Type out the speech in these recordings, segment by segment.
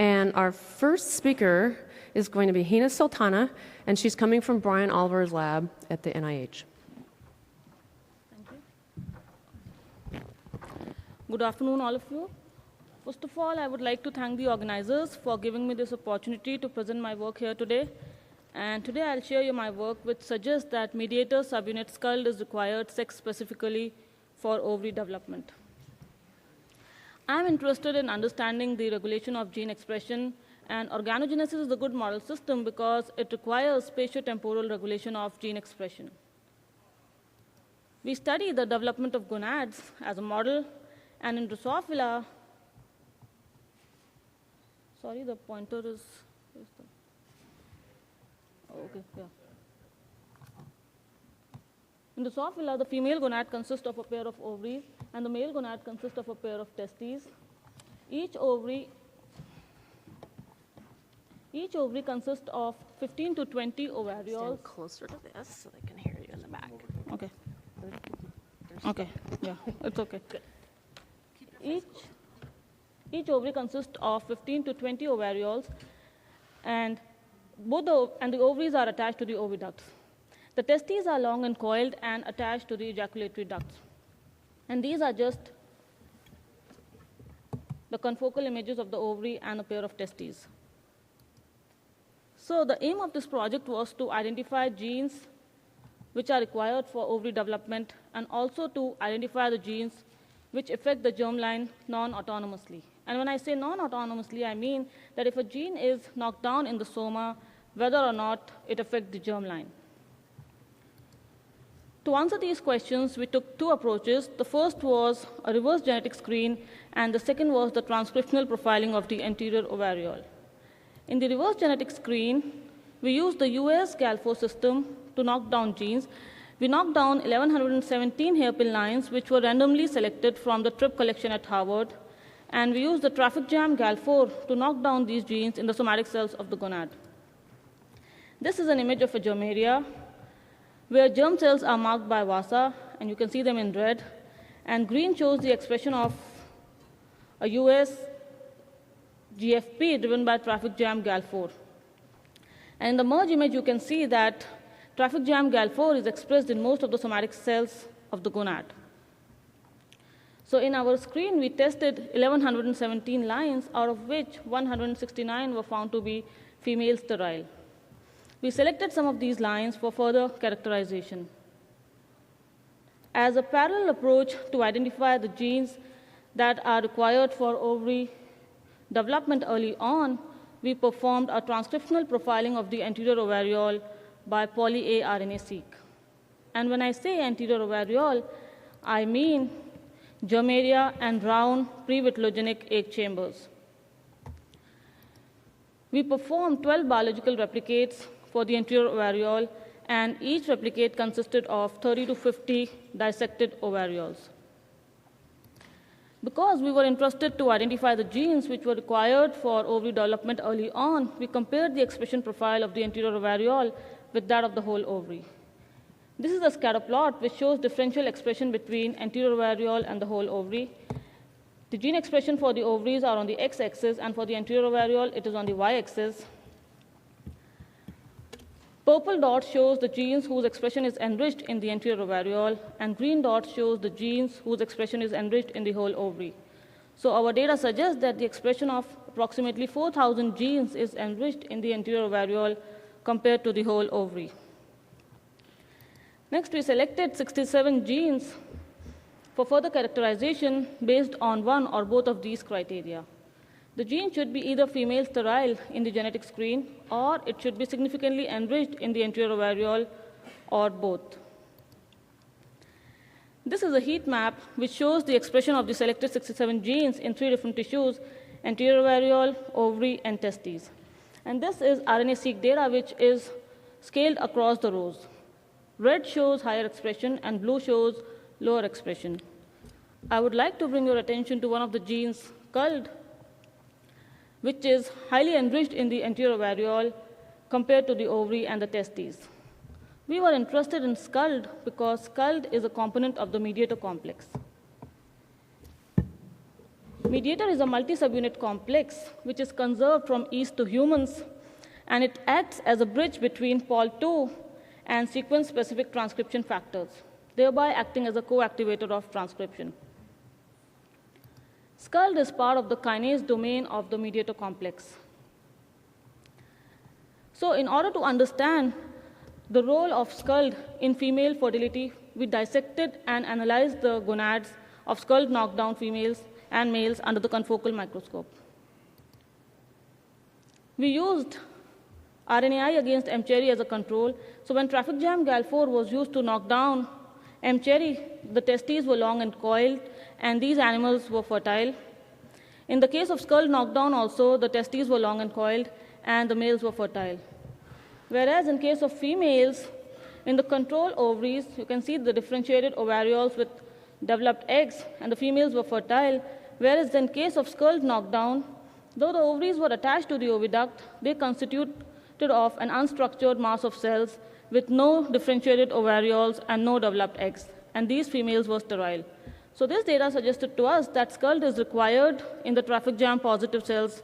And our first speaker is going to be Hina Sultana, and she's coming from Brian Oliver's lab at the NIH. Thank you. Good afternoon, all of you. First of all, I would like to thank the organizers for giving me this opportunity to present my work here today. And today I'll share you my work, which suggests that mediator subunit skuld is required sex-specifically for ovary development. I'm interested in understanding the regulation of gene expression, and organogenesis is a good model system because it requires spatiotemporal regulation of gene expression. We study the development of gonads as a model, and in Drosophila, sorry, the pointer is, okay, yeah. In Drosophila, the female gonad consists of a pair of ovaries, and the male gonad consists of a pair of testes. Each ovary consists of 15 to 20 ovarioles. Stand closer to this so they can hear you in the back. Okay. Okay, yeah, it's okay. Good. Each ovary consists of 15 to 20 ovarioles, and the ovaries are attached to the oviducts. The testes are long and coiled and attached to the ejaculatory ducts. And these are just the confocal images of the ovary and a pair of testes. So the aim of this project was to identify genes which are required for ovary development, and also to identify the genes which affect the germline non-autonomously. And when I say non-autonomously, I mean that if a gene is knocked down in the soma, whether or not it affects the germline. To answer these questions, we took two approaches. The first was a reverse genetic screen, and the second was the transcriptional profiling of the anterior ovariole. In the reverse genetic screen, we used the US GAL4 system to knock down genes. We knocked down 1,117 hairpin lines, which were randomly selected from the TRIP collection at Harvard, and we used the traffic jam GAL4 to knock down these genes in the somatic cells of the gonad. This is an image of a germaria, where germ cells are marked by VASA, and you can see them in red, and green shows the expression of a US GFP driven by traffic jam GAL4. And in the merge image, you can see that traffic jam GAL4 is expressed in most of the somatic cells of the gonad. So in our screen, we tested 1,117 lines, out of which 169 were found to be female sterile. We selected some of these lines for further characterization. As a parallel approach to identify the genes that are required for ovary development early on, we performed a transcriptional profiling of the anterior ovariole by poly-A RNA-seq. And when I say anterior ovariole, I mean germaria and round pre-vitellogenic egg chambers. We performed 12 biological replicates for the anterior ovariole, and each replicate consisted of 30 to 50 dissected ovarioles. Because we were interested to identify the genes which were required for ovary development early on, we compared the expression profile of the anterior ovariole with that of the whole ovary. This is a scatter plot which shows differential expression between anterior ovariole and the whole ovary. The gene expression for the ovaries are on the x-axis, and for the anterior ovariole, it is on the y-axis. Purple dot shows the genes whose expression is enriched in the anterior ovariole, and green dot shows the genes whose expression is enriched in the whole ovary. So our data suggests that the expression of approximately 4,000 genes is enriched in the anterior ovariole compared to the whole ovary. Next, we selected 67 genes for further characterization based on one or both of these criteria. The gene should be either female sterile in the genetic screen, or it should be significantly enriched in the anterior ovariole, or both. This is a heat map which shows the expression of the selected 67 genes in 3 different tissues: anterior ovariole, ovary, and testes. And this is RNA-seq data which is scaled across the rows. Red shows higher expression, and blue shows lower expression. I would like to bring your attention to one of the genes, skuld, which is highly enriched in the anterior ovariole compared to the ovary and the testes. We were interested in skuld because skuld is a component of the mediator complex. Mediator is a multi-subunit complex which is conserved from yeast to humans, and it acts as a bridge between Pol II and sequence-specific transcription factors, thereby acting as a co-activator of transcription. Skuld is part of the kinase domain of the mediator complex. So in order to understand the role of skuld in female fertility, we dissected and analyzed the gonads of skuld knockdown females and males under the confocal microscope. We used RNAi against M. cherry as a control. So when traffic jam gal4 was used to knock down M. cherry, the testes were long and coiled, and these animals were fertile. In the case of skuld knockdown also, the testes were long and coiled, and the males were fertile. Whereas in case of females, in the control ovaries, you can see the differentiated ovarioles with developed eggs, and the females were fertile. Whereas in case of skuld knockdown, though the ovaries were attached to the oviduct, they constituted of an unstructured mass of cells with no differentiated ovarioles and no developed eggs, and these females were sterile. So this data suggested to us that skuld is required in the traffic jam positive cells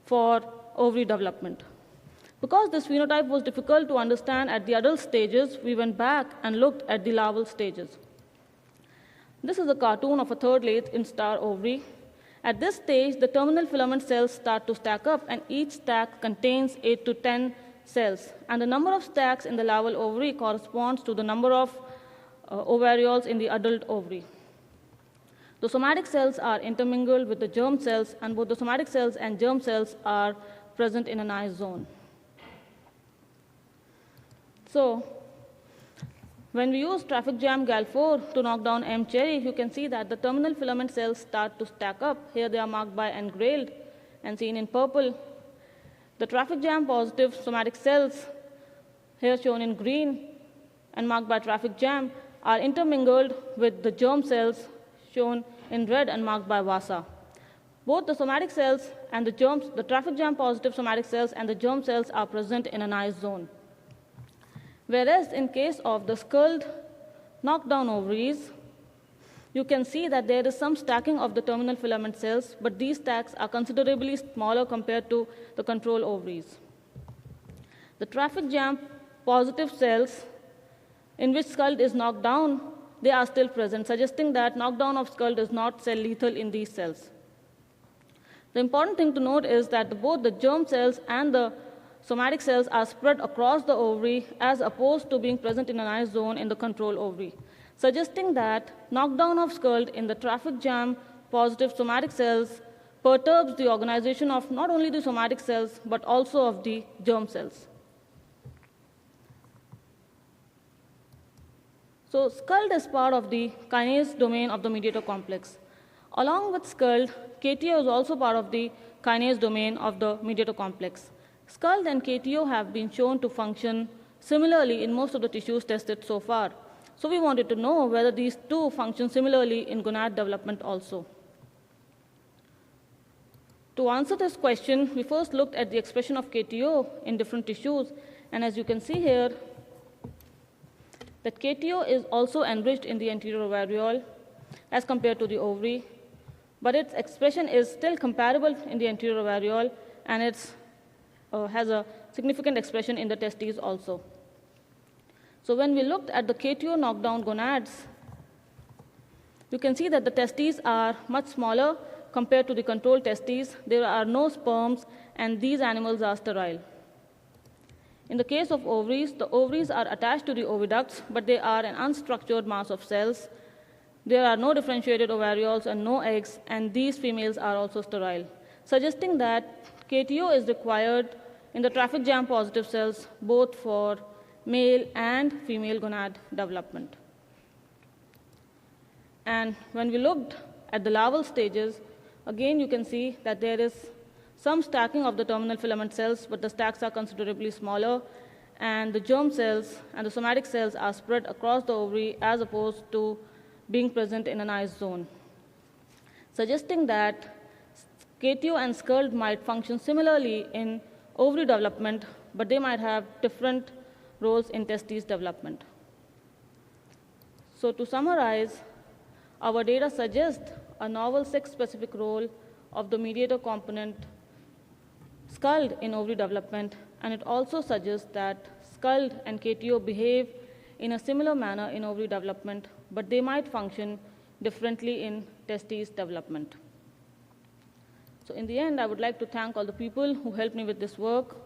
for ovary development. Because this phenotype was difficult to understand at the adult stages, we went back and looked at the larval stages. This is a cartoon of a third lathe in star ovary. At this stage, the terminal filament cells start to stack up, and each stack contains 8 to 10 cells. And the number of stacks in the larval ovary corresponds to the number of ovarioles in the adult ovary. The somatic cells are intermingled with the germ cells, and both the somatic cells and germ cells are present in a nice zone. So when we use traffic jam gal4 to knock down M. cherry, you can see that the terminal filament cells start to stack up. Here they are marked by engrailed and seen in purple. The traffic jam positive somatic cells, here shown in green and marked by traffic jam, are intermingled with the germ cells shown in red and marked by VASA. Both the somatic cells and the germs, the traffic jam positive somatic cells and the germ cells are present in a nice zone. Whereas in case of the skuld knockdown ovaries, you can see that there is some stacking of the terminal filament cells, but these stacks are considerably smaller compared to the control ovaries. The traffic jam positive cells in which skuld is knocked down, they are still present, suggesting that knockdown of skuld is not cell lethal in these cells. The important thing to note is that both the germ cells and the somatic cells are spread across the ovary as opposed to being present in a nice zone in the control ovary, suggesting that knockdown of skuld in the traffic jam positive somatic cells perturbs the organization of not only the somatic cells but also of the germ cells. So skuld is part of the kinase domain of the mediator complex. Along with skuld, KTO is also part of the kinase domain of the mediator complex. Skuld and KTO have been shown to function similarly in most of the tissues tested so far. So we wanted to know whether these two function similarly in gonad development also. To answer this question, we first looked at the expression of KTO in different tissues, and as you can see here, that KTO is also enriched in the anterior ovariole as compared to the ovary, but its expression is still comparable in the anterior ovariole, and it has a significant expression in the testes also. So when we looked at the KTO knockdown gonads, you can see that the testes are much smaller compared to the control testes. There are no sperms, and these animals are sterile. In the case of ovaries, the ovaries are attached to the oviducts, but they are an unstructured mass of cells. There are no differentiated ovarioles and no eggs, and these females are also sterile, suggesting that KTO is required in the traffic jam positive cells, both for male and female gonad development. And when we looked at the larval stages, again you can see that there is some stacking of the terminal filament cells, but the stacks are considerably smaller, and the germ cells and the somatic cells are spread across the ovary as opposed to being present in a nice zone, suggesting that KTO and skuld might function similarly in ovary development, but they might have different roles in testes development. So to summarize, our data suggests a novel sex-specific role of the mediator component skuld in ovary development, and it also suggests that skuld and KTO behave in a similar manner in ovary development, but they might function differently in testes development. So in the end, I would like to thank all the people who helped me with this work.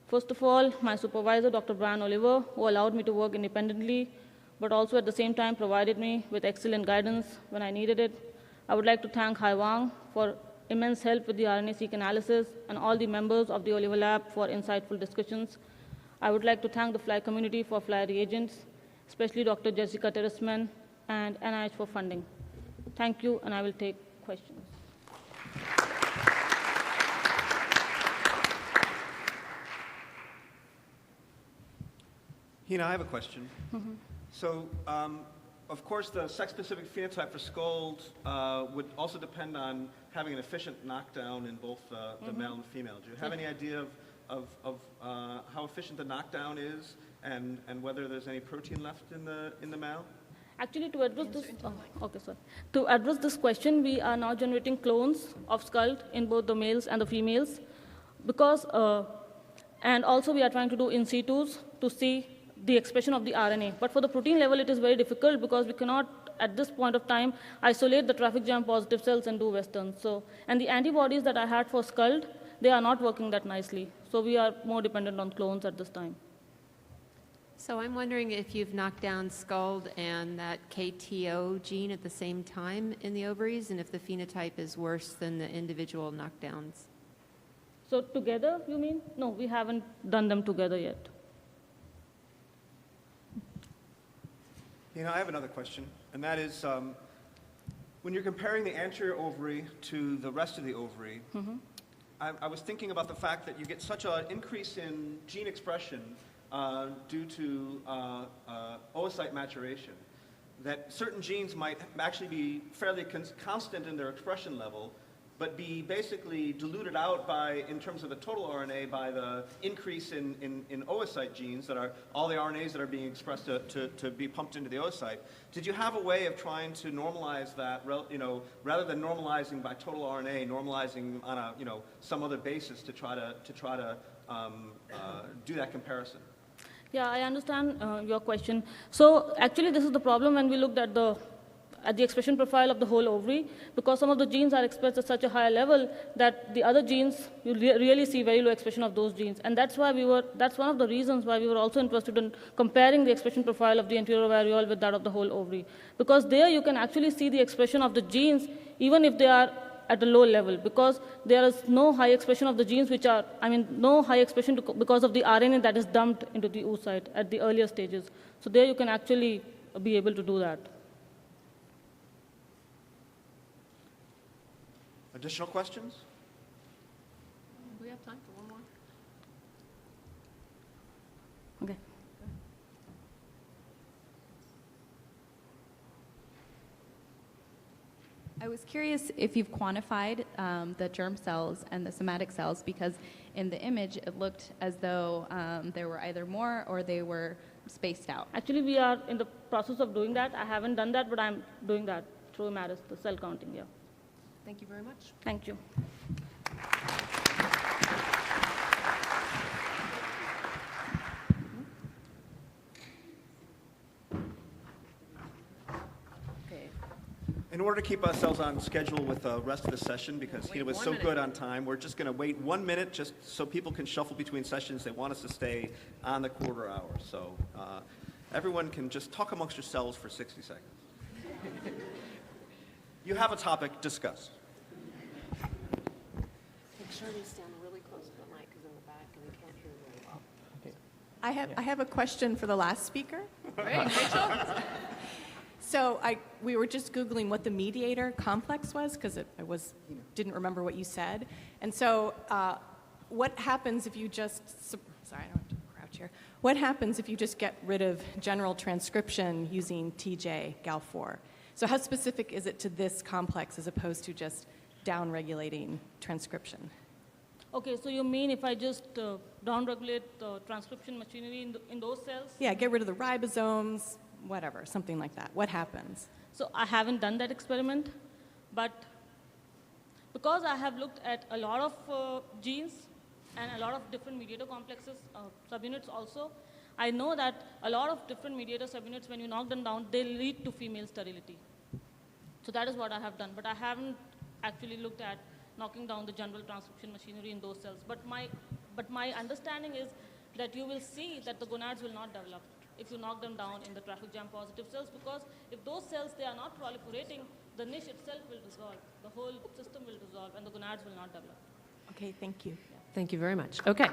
First of all, my supervisor, Dr. Brian Oliver, who allowed me to work independently, but also at the same time provided me with excellent guidance when I needed it. I would like to thank Hai Wang for immense help with the RNA-seq analysis, and all the members of the Oliver Lab for insightful discussions. I would like to thank the FLY community for FLY reagents, especially Dr. Jessica Terresman and NIH for funding. Thank you, and I will take questions. Hina, I have a question. So, of course, the sex-specific phenotype for skuld would also depend on having an efficient knockdown in both the male and the female. Do you have any idea of how efficient the knockdown is and whether there's any protein left in the male? Actually, to address this, To address this question, we are now generating clones of skuld in both the males and the females, because, and also we are trying to do in situs to see the expression of the RNA. But for the protein level, it is very difficult because we cannot, at this point of time, isolate the traffic jam positive cells and do Western. So, and the antibodies that I had for skuld, they are not working that nicely. So we are more dependent on clones at this time. So I'm wondering if you've knocked down skuld and that KTO gene at the same time in the ovaries, and if the phenotype is worse than the individual knockdowns. So together, you mean? No, we haven't done them together yet. You know, I have another question, and that is, when you're comparing the anterior ovary to the rest of the ovary, I was thinking about the fact that you get such an increase in gene expression due to oocyte maturation, that certain genes might actually be fairly constant in their expression level, but be basically diluted out by, in terms of the total RNA, by the increase in oocyte genes that are all the RNAs that are being expressed to be pumped into the oocyte. Did you have a way of trying to normalize that, rather than normalizing by total RNA, normalizing on a, some other basis to try to do that comparison? Yeah, I understand your question. So actually, this is the problem when we looked at the expression profile of the whole ovary, because some of the genes are expressed at such a high level that the other genes, you really see very low expression of those genes. And that's why that's one of the reasons why we were also interested in comparing the expression profile of the anterior ovariole with that of the whole ovary. Because there you can actually see the expression of the genes, even if they are at a low level, because there is no high expression of the genes which are, no high expression because of the RNA that is dumped into the oocyte at the earlier stages. So there you can actually be able to do that. Additional questions? We have time for one more. Okay. I was curious if you've quantified the germ cells and the somatic cells, because in the image it looked as though there were either more or they were spaced out. Actually, we are in the process of doing that. I haven't done that, but I'm doing that through MARIS, the cell counting, yeah. Thank you very much. Thank you. Okay. In order to keep ourselves on schedule with the rest of the session, because Hina was so good on time, we're just going to wait 1 minute just so people can shuffle between sessions. They want us to stay on the quarter hour. So everyone can just talk amongst yourselves for 60 seconds. You have a topic, discuss. Make sure you stand really close to the mic, because in the back and we can't hear very well. I have a question for the last speaker. Great, Rachel. So we were just Googling what the mediator complex was, because didn't remember what you said. And so what happens if you just, sorry, I don't have to crouch here. What happens if you just get rid of general transcription using TJ Gal4? So how specific is it to this complex as opposed to just down-regulating transcription? Okay, so you mean if I just down-regulate the transcription machinery in those cells? Yeah, get rid of the ribosomes, whatever, something like that. What happens? So I haven't done that experiment, But because I have looked at a lot of genes and a lot of different mediator complexes, subunits also, I know that a lot of different mediator subunits, when you knock them down, they lead to female sterility. So that is what I have done. But I haven't actually looked at knocking down the general transcription machinery in those cells. But my understanding is that you will see that the gonads will not develop if you knock them down in the traffic jam positive cells, because if those cells, they are not proliferating, the niche itself will dissolve. The whole system will dissolve, and the gonads will not develop. Okay, thank you. Thank you very much. Okay.